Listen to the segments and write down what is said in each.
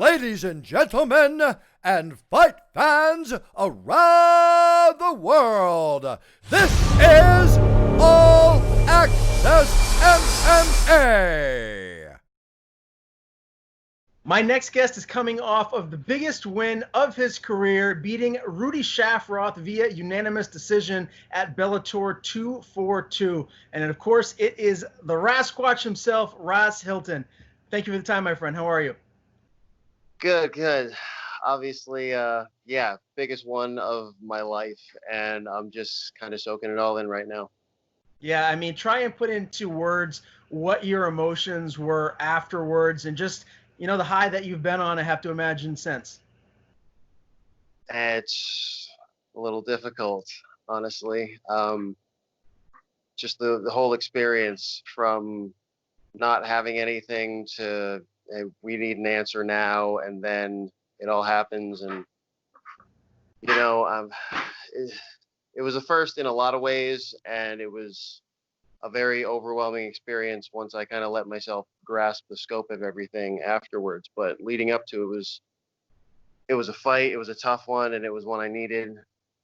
ladies and gentlemen, and fight fans around the world. This is All Access MMA. My next guest is coming off of the biggest win of his career, beating Rudy Schaffroth via unanimous decision at Bellator 242. And of course, it is the Rasquatch himself, Ras Hylton. Thank you for the time, my friend. How are you? Good. Obviously, biggest one of my life, and I'm just kind of soaking it all in right now. Yeah, I mean, try and put into words what your emotions were afterwards and just, the high that you've been on, I have to imagine, since. It's a little difficult, honestly. Just the whole experience from not having anything to, hey, we need an answer now, and then it all happens, and it was a first in a lot of ways, and it was a very overwhelming experience once I kind of let myself grasp the scope of everything afterwards. But leading up to it was a fight. It was a tough one, and it was one I needed.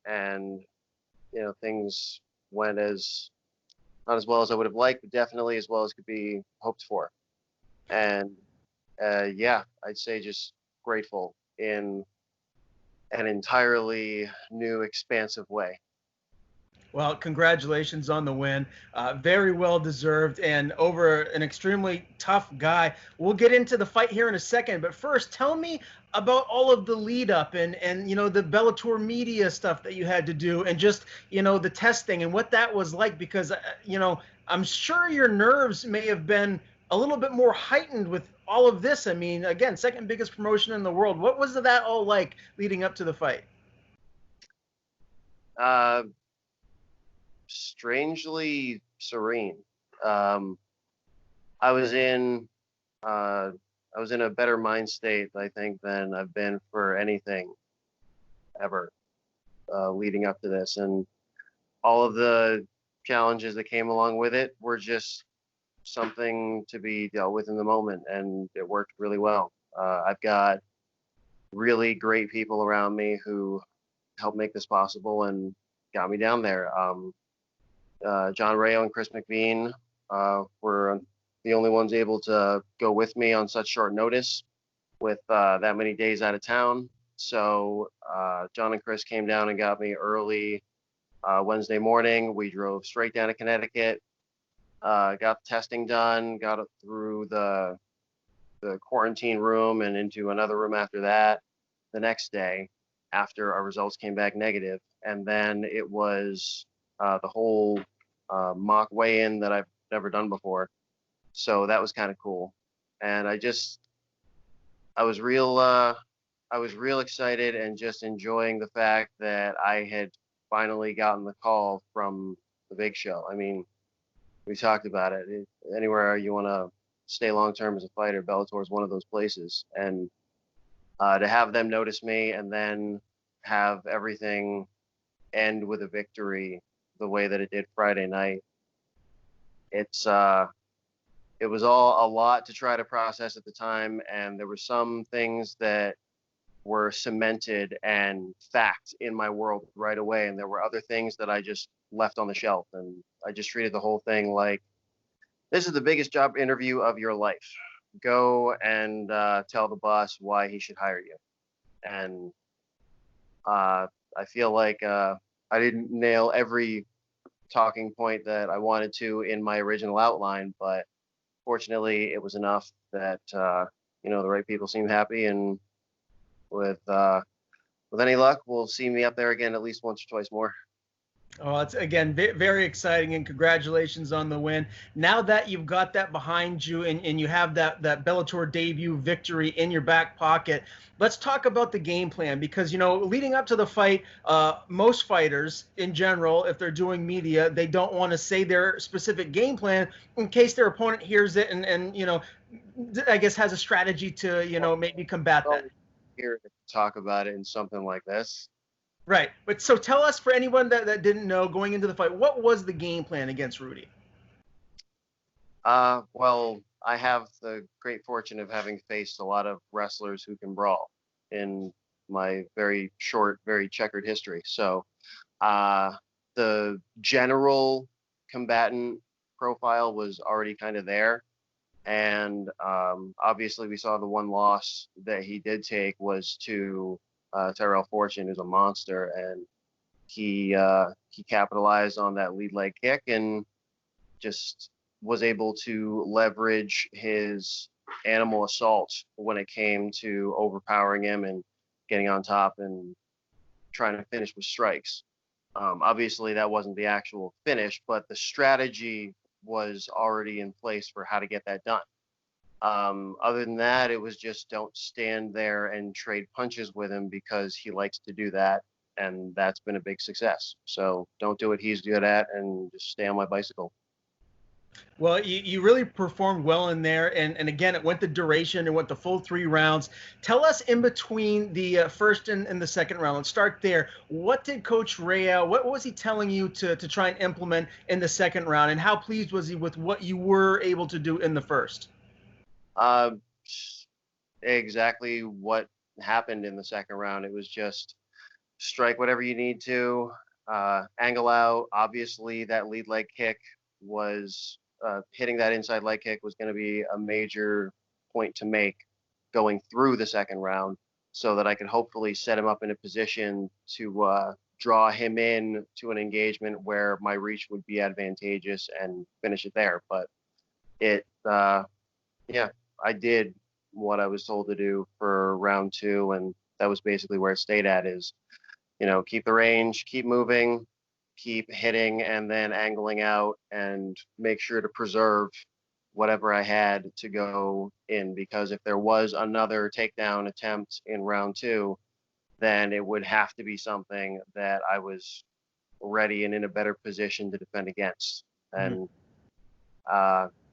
And things went not as well as I would have liked, but definitely as well as could be hoped for. And I'd say just grateful in an entirely new, expansive way. Well, congratulations on the win. Very well deserved and over an extremely tough guy. We'll get into the fight here in a second, but first, tell me about all of the lead up and the Bellator media stuff that you had to do and just, the testing and what that was like, because, I'm sure your nerves may have been a little bit more heightened with all of this. I mean, again, second biggest promotion in the world. What was that all like leading up to the fight? Strangely serene. I was in a better mind state, I think, than I've been for anything ever leading up to this, and all of the challenges that came along with it were just something to be dealt with in the moment, and it worked really well. I've got really great people around me who helped make this possible and got me down there. John Rayo and Chris McBean were the only ones able to go with me on such short notice with that many days out of town. So John and Chris came down and got me early Wednesday morning. We drove straight down to Connecticut, got the testing done, got it through the quarantine room and into another room after that the next day after our results came back negative. And then it was the whole mock weigh-in that I've never done before. So that was kind of cool. And I was real excited and just enjoying the fact that I had finally gotten the call from the big show. I mean, we talked about it. Anywhere you want to stay long-term as a fighter, Bellator is one of those places. And to have them notice me and then have everything end with a victory the way that it did Friday night, it was all a lot to try to process at the time, and there were some things that were cemented and fact in my world right away, and there were other things that I just left on the shelf, and I just treated the whole thing like, this is the biggest job interview of your life. Go and tell the boss why he should hire you. And I feel like I didn't nail every talking point that I wanted to in my original outline, but fortunately it was enough that the right people seemed happy, and with any luck, we'll see me up there again at least once or twice more. Oh, it's, again, very exciting, and congratulations on the win. Now that you've got that behind you and you have that Bellator debut victory in your back pocket, let's talk about the game plan, because, leading up to the fight, most fighters in general, if they're doing media, they don't want to say their specific game plan in case their opponent hears it and I guess has a strategy to, maybe combat that. Here to talk about it in something like this. Right. But so tell us, for anyone that didn't know going into the fight, what was the game plan against Rudy? Well, I have the great fortune of having faced a lot of wrestlers who can brawl in my very short, very checkered history. So uh, the general combatant profile was already kind of there. And obviously, we saw the one loss that he did take was to Tyrell Fortune, who's a monster, and he capitalized on that lead leg kick and just was able to leverage his animal assault when it came to overpowering him and getting on top and trying to finish with strikes. Obviously, that wasn't the actual finish, but the strategy was already in place for how to get that done. Other than that, it was just don't stand there and trade punches with him because he likes to do that, and that's been a big success. So don't do what he's good at and just stay on my bicycle. Well, you really performed well in there, and again, it went the duration, it went the full 3 rounds. Tell us in between the first and the second round. Let's start there. What did Coach Rea, what was he telling you to try and implement in the second round, and how pleased was he with what you were able to do in the first? Uh, exactly what happened in the second round. It was just strike whatever you need to, angle out. Obviously, that lead leg kick was hitting that inside leg kick was going to be a major point to make going through the second round so that I could hopefully set him up in a position to draw him in to an engagement where my reach would be advantageous and finish it there. But yeah, I did what I was told to do for round 2, and that was basically where it stayed at is, keep the range, keep moving, keep hitting, and then angling out and make sure to preserve whatever I had to go in, because if there was another takedown attempt in round 2, then it would have to be something that I was ready and in a better position to defend against. And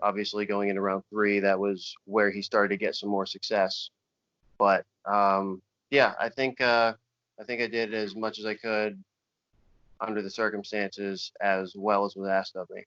obviously going into round 3, that was where he started to get some more success. But yeah, I think I did as much as I could under the circumstances as well as was asked of me.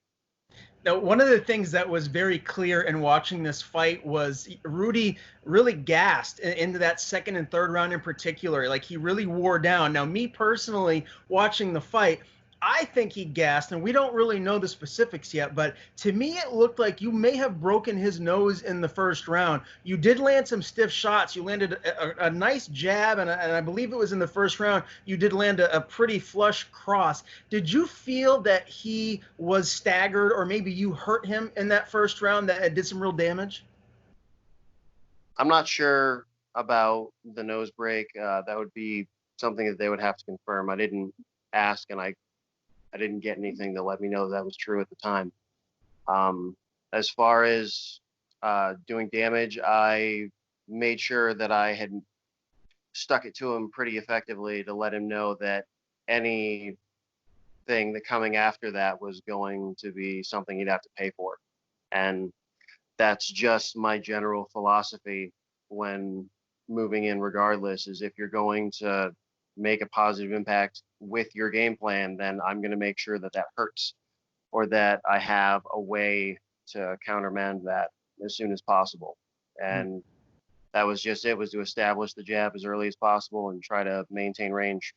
Now, one of the things that was very clear in watching this fight was Rudy really gassed into that second and third round in particular. Like, he really wore down. Now, me personally, watching the fight, I think he gassed, and we don't really know the specifics yet, but to me it looked like you may have broken his nose in the first round. You did land some stiff shots. You landed a nice jab, and I believe it was in the first round, you did land a pretty flush cross. Did you feel that he was staggered, or maybe you hurt him in that first round that did some real damage? I'm not sure about the nose break. That would be something that they would have to confirm. I didn't ask, and I didn't get anything to let me know that was true at the time. As far as doing damage, I made sure that I had stuck it to him pretty effectively to let him know that anything that coming after that was going to be something he'd have to pay for. And that's just my general philosophy when moving in regardless, is if you're going to make a positive impact with your game plan, then I'm going to make sure that that hurts, or that I have a way to countermand that as soon as possible. And that was just it, was to establish the jab as early as possible and try to maintain range.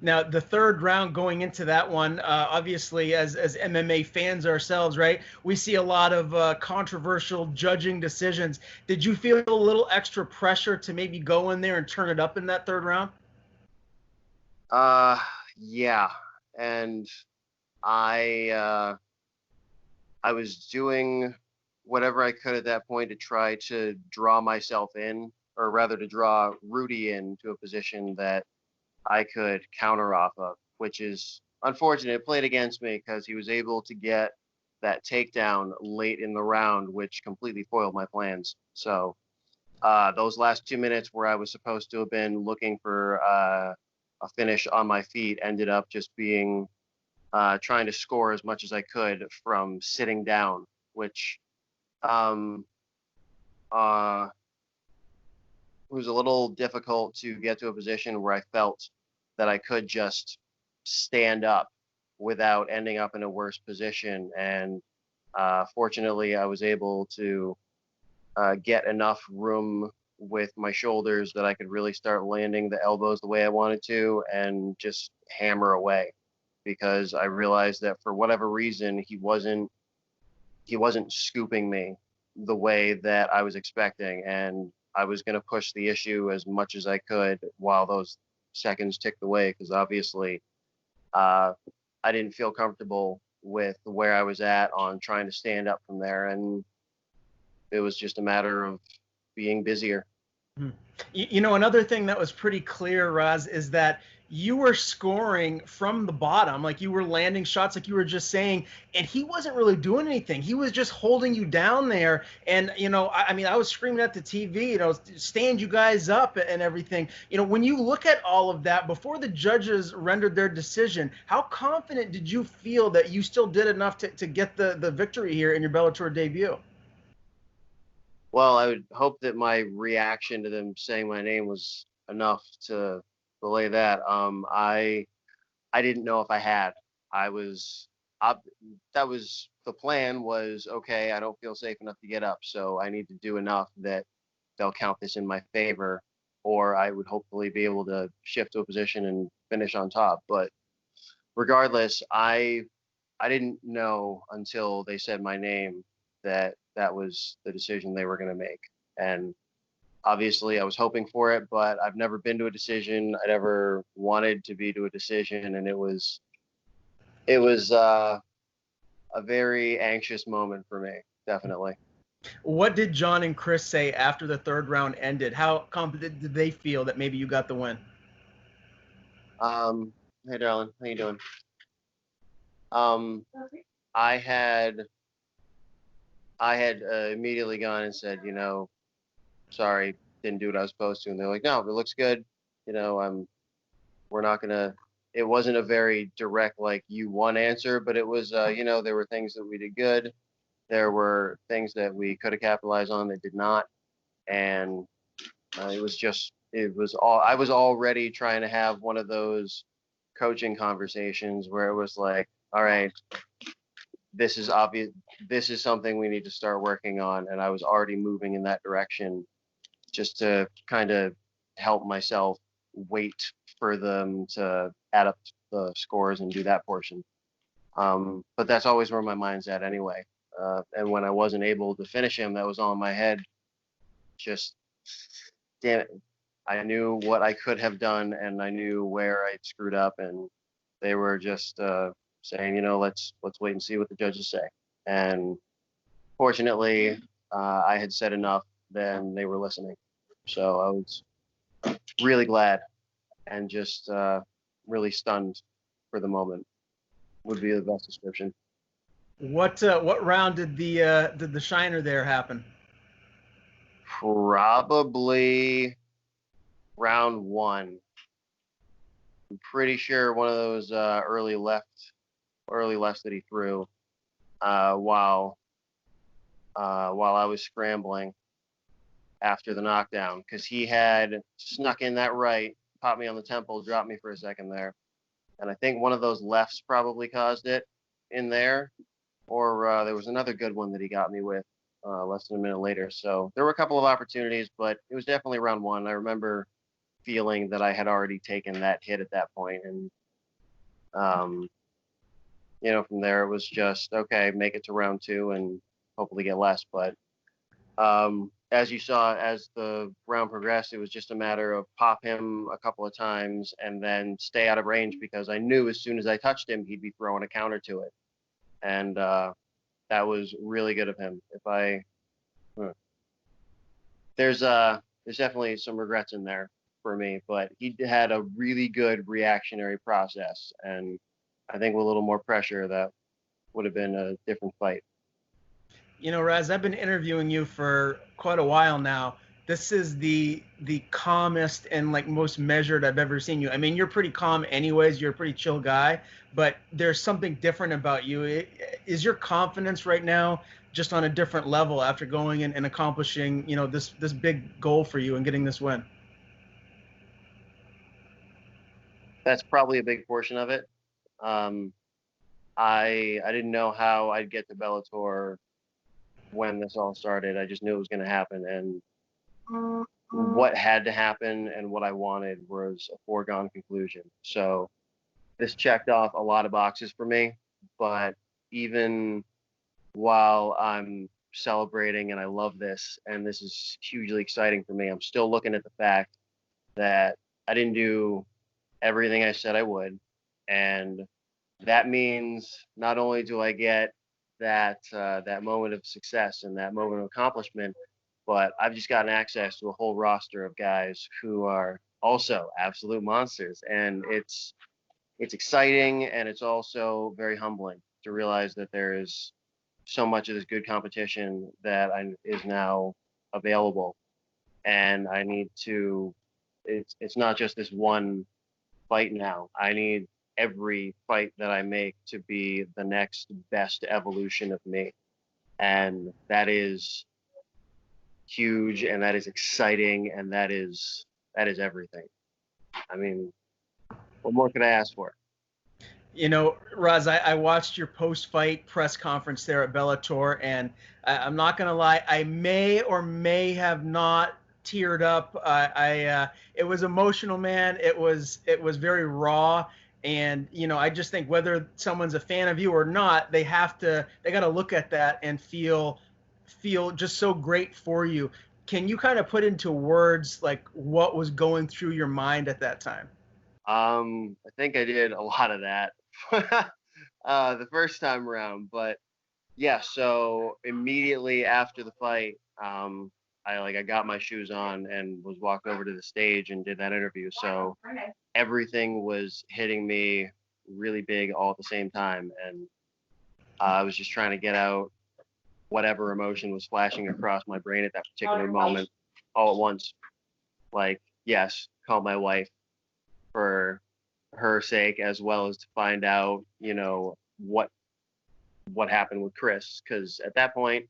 Now, the third round going into that one, obviously, as MMA fans ourselves, right, we see a lot of controversial judging decisions. Did you feel a little extra pressure to maybe go in there and turn it up in that third round? Yeah. And I was doing whatever I could at that point to try to draw myself in, or rather to draw Rudy into a position that I could counter off of, which is unfortunate. It played against me because he was able to get that takedown late in the round, which completely foiled my plans. So those last 2 minutes where I was supposed to have been looking for a finish on my feet ended up just being trying to score as much as I could from sitting down, which was a little difficult to get to a position where I felt that I could just stand up without ending up in a worse position and Fortunately, I was able to get enough room with my shoulders that I could really start landing the elbows the way I wanted to and just hammer away, because I realized that for whatever reason he wasn't scooping me the way that I was expecting, and I was going to push the issue as much as I could while those seconds ticked away, because obviously I didn't feel comfortable with where I was at on trying to stand up from there, and it was just a matter of being busier. You know, another thing that was pretty clear, Raz, is that you were scoring from the bottom, like you were landing shots, like you were just saying, and he wasn't really doing anything. He was just holding you down there. And, you know, I mean, I was screaming at the TV, you know, stand you guys up and everything. You know, when you look at all of that, before the judges rendered their decision, how confident did you feel that you still did enough to get the victory here in your Bellator debut? Well, I would hope that my reaction to them saying my name was enough to belay that. I didn't know if I had. I was that was the plan, was okay, I don't feel safe enough to get up, so I need to do enough that they'll count this in my favor, or I would hopefully be able to shift to a position and finish on top. But regardless, I didn't know until they said my name that that was the decision they were going to make. And obviously I was hoping for it, but I've never been to a decision. I never wanted to be to a decision. And it was a very anxious moment for me, definitely. What did John and Chris say after the third round ended? How confident did they feel that maybe you got the win? Hey darling, how you doing? Um, I had immediately gone and said, you know, sorry, didn't do what I was supposed to. And they're like, no, it looks good. You know, we're not gonna. It wasn't a very direct, like, you won answer, but it was, you know, there were things that we did good. There were things that we could have capitalized on that did not. And it was all, I was already trying to have one of those coaching conversations where it was like, all right, this is obvious. This is something we need to start working on. And I was already moving in that direction just to kind of help myself wait for them to add up the scores and do that portion. But that's always where my mind's at anyway. And when I wasn't able to finish him, that was all in my head. Just, damn it. I knew what I could have done, and I knew where I'd screwed up, and they were just saying, you know, let's wait and see what the judges say. And fortunately, I had said enough, then they were listening. So I was really glad and just really stunned for the moment, would be the best description. What round did the shiner there happen? Probably round one. I'm pretty sure one of those early lefts that he threw while I was scrambling after the knockdown, because he had snuck in that right, popped me on the temple, dropped me for a second there, and I think one of those lefts probably caused it in there, or there was another good one that he got me with less than a minute later. So there were a couple of opportunities, but it was definitely round one. I remember feeling that I had already taken that hit at that point, and you know, from there it was just, okay, make it to round two and hopefully get less. But as you saw, as the round progressed, it was just a matter of pop him a couple of times and then stay out of range, because I knew as soon as I touched him, he'd be throwing a counter to it. And that was really good of him. There's definitely some regrets in there for me, but he had a really good reactionary process, and I think with a little more pressure, that would have been a different fight. You know, Raz, I've been interviewing you for quite a while now. This is the calmest and like most measured I've ever seen you. I mean, you're pretty calm anyways. You're a pretty chill guy, but there's something different about you. Is your confidence right now just on a different level after going and accomplishing, you know, this big goal for you and getting this win? That's probably a big portion of it. I didn't know how I'd get to Bellator when this all started. I just knew it was going to happen, and what had to happen and what I wanted was a foregone conclusion. So this checked off a lot of boxes for me, but even while I'm celebrating and I love this and this is hugely exciting for me, I'm still looking at the fact that I didn't do everything I said I would. And that means not only do I get that moment of success and that moment of accomplishment, but I've just gotten access to a whole roster of guys who are also absolute monsters. And it's exciting, and it's also very humbling to realize that there is so much of this good competition that is now available, and I need to. It's not just this one fight now. I need every fight that I make to be the next best evolution of me, and that is huge, and that is exciting, and that is everything. I mean, what more could I ask for? You know, Raz, I watched your post-fight press conference there at Bellator, and I'm not gonna lie, I may or may have not teared up. It was emotional, man. It was very raw, and you know, I just think whether someone's a fan of you or not, they got to look at that and feel just so great for you. Can you kind of put into words like what was going through your mind at that time? I think I did a lot of that the first time around, but yeah. So immediately after the fight, I got my shoes on and was walked over to the stage and did that interview. So everything was hitting me really big all at the same time, and I was just trying to get out whatever emotion was flashing across my brain at that particular moment, all at once. Like, yes, call my wife for her sake, as well as to find out, you know, what happened with Chris, because at that point,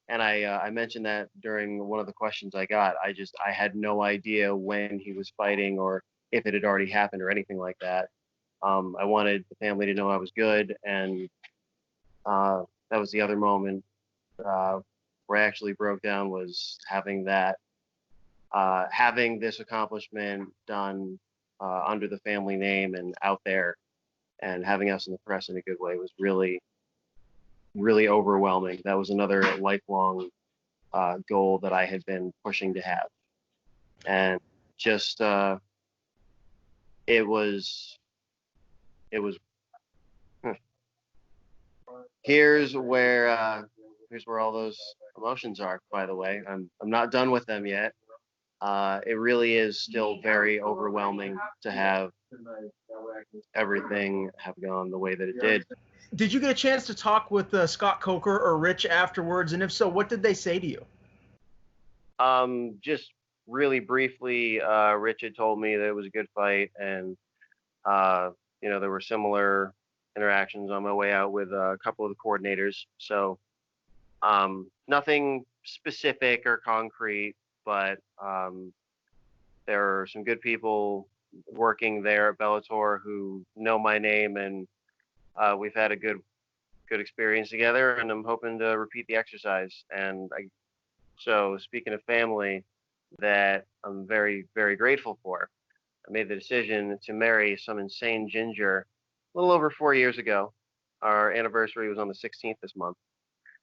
and I mentioned that during one of the questions I got, I had no idea when he was fighting or if it had already happened or anything like that. I wanted the family to know I was good, and that was the other moment where I actually broke down, was having this accomplishment done under the family name and out there, and having us in the press in a good way was really, really overwhelming. That was another lifelong goal that I had been pushing to have, and just it was. Here's where all those emotions are. By the way, I'm not done with them yet. It really is still very overwhelming to have everything have gone the way that it did. Did you get a chance to talk with Scott Coker or Rich afterwards? And if so, what did they say to you? Just really briefly, Rich had told me that it was a good fight, and there were similar interactions on my way out with a couple of the coordinators. So nothing specific or concrete, but there are some good people working there at Bellator who know my name, and we've had a good experience together, and I'm hoping to repeat the exercise. And so speaking of family that I'm very, very grateful for, I made the decision to marry some insane ginger a little over 4 years ago. Our anniversary was on the 16th this month.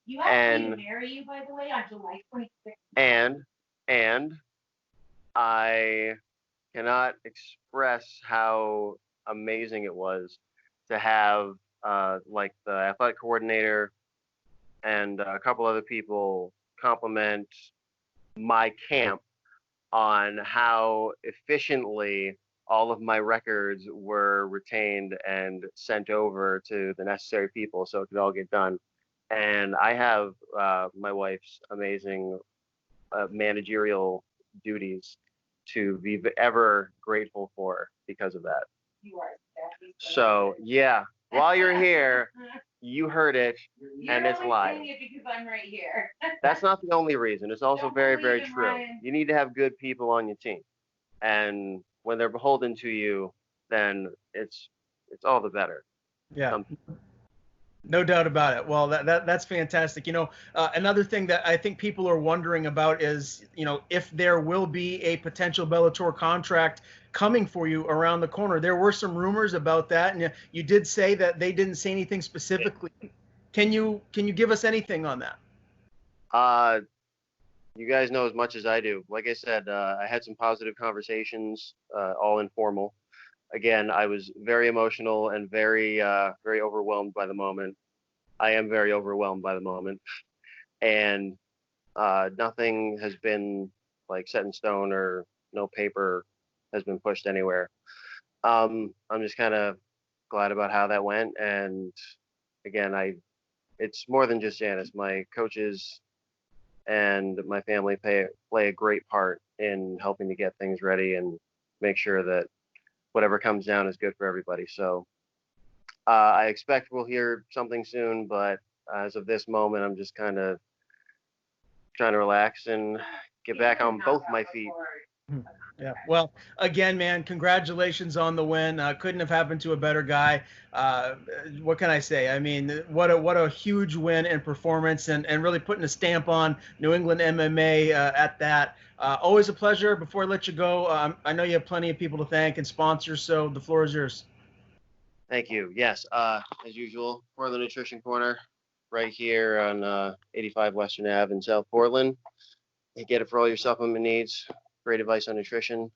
You asked me to marry you, by the way, on July 26th. And I cannot express how amazing it was to have like the athletic coordinator and a couple other people compliment my camp on how efficiently all of my records were retained and sent over to the necessary people so it could all get done. And I have my wife's amazing managerial duties to be ever grateful for because of that. You are exactly so yeah, while you're here, you heard it, and it's live. You're only saying it because I'm right here. That's not the only reason. It's also very, very true. Ryan. You need to have good people on your team, and when they're beholden to you, then it's all the better. Yeah. No doubt about it. Well, that's fantastic. Another thing that I think people are wondering about is, if there will be a potential Bellator contract coming for you around the corner. There were some rumors about that, and you did say that they didn't say anything specifically. Can you give us anything on that? You guys know as much as I do. Like I said, I had some positive conversations, all informal. Again, I was very emotional and very overwhelmed by the moment. I am very overwhelmed by the moment, and nothing has been like set in stone, or no paper has been pushed anywhere. I'm just kind of glad about how that went, and again, it's more than just Janice. My coaches and my family play a great part in helping to get things ready and make sure that whatever comes down is good for everybody. So I expect we'll hear something soon, but as of this moment, I'm just kind of trying to relax and get back on both my feet. Yeah. Well, again, man, congratulations on the win. Couldn't have happened to a better guy. What can I say? I mean, what a huge win and performance, and really putting a stamp on New England MMA at that. Always a pleasure. Before I let you go, I know you have plenty of people to thank and sponsors, so the floor is yours. Thank you. Yes, as usual, Portland Nutrition Corner, right here on 85 Western Ave in South Portland. You get it for all your supplement needs. Great advice on nutrition.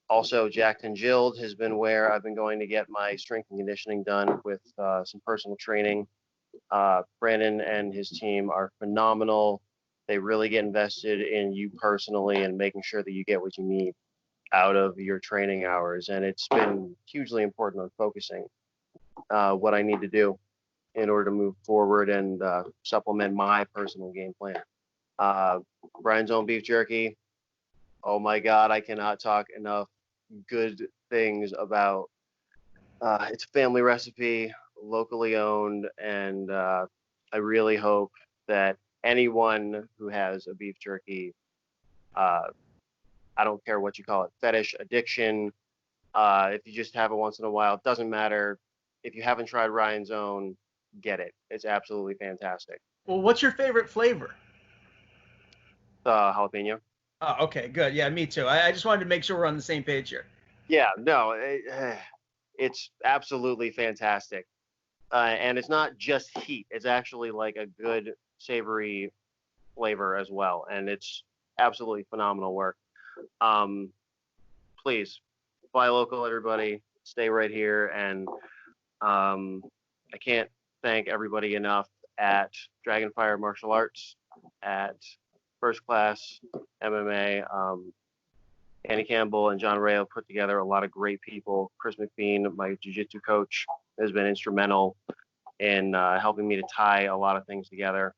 Also, Jacked and Jilled has been where I've been going to get my strength and conditioning done with some personal training. Brandon and his team are phenomenal. They really get invested in you personally and making sure that you get what you need out of your training hours. And it's been hugely important on focusing what I need to do in order to move forward and supplement my personal game plan. Brian's Own Beef Jerky. Oh my God, I cannot talk enough good things about. It's a family recipe, locally owned, and I really hope that anyone who has a beef jerky, I don't care what you call it, fetish, addiction, if you just have it once in a while, it doesn't matter. If you haven't tried Ryan's Own, get it. It's absolutely fantastic. Well, what's your favorite flavor? Jalapeno. Oh, okay, good. Yeah, me too. I just wanted to make sure we're on the same page here. Yeah, no, it's absolutely fantastic. And it's not just heat. It's actually like a good savory flavor as well. And it's absolutely phenomenal work. Please buy local, everybody. Stay right here. And I can't thank everybody enough at Dragonfire Martial Arts, at First Class MMA. Annie Campbell and John Rayo put together a lot of great people. Chris McBean, my jiu-jitsu coach, has been instrumental in helping me to tie a lot of things together.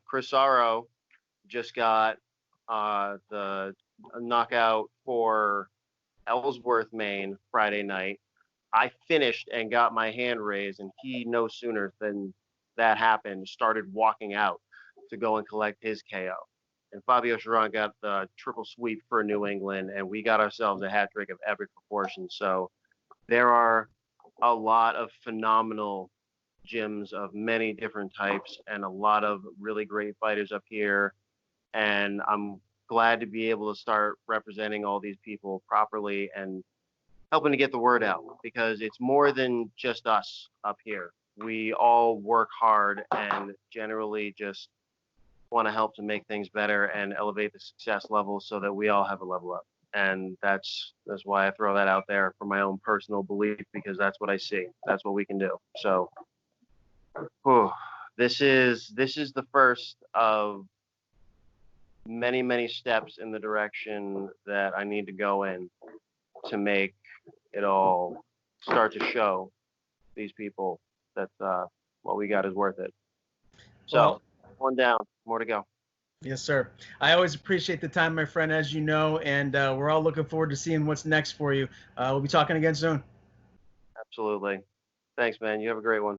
Chris Sorrow just got the knockout for Ellsworth, Maine, Friday night. I finished and got my hand raised, and he, no sooner than that happened, started walking out to go and collect his KO. And Fabio Chiron got the triple sweep for New England, and we got ourselves a hat trick of epic proportions. So there are a lot of phenomenal gyms of many different types and a lot of really great fighters up here. And I'm glad to be able to start representing all these people properly and helping to get the word out, because it's more than just us up here. We all work hard and generally just want to help to make things better and elevate the success level so that we all have a level up. And that's why I throw that out there for my own personal belief, because that's what I see. That's what we can do. So this is the first of many, many steps in the direction that I need to go in to make it all start to show these people that what we got is worth it. So one down, more to go. Yes, sir. I always appreciate the time, my friend, as you know, and we're all looking forward to seeing what's next for you. We'll be talking again soon. Absolutely. Thanks, man. You have a great one.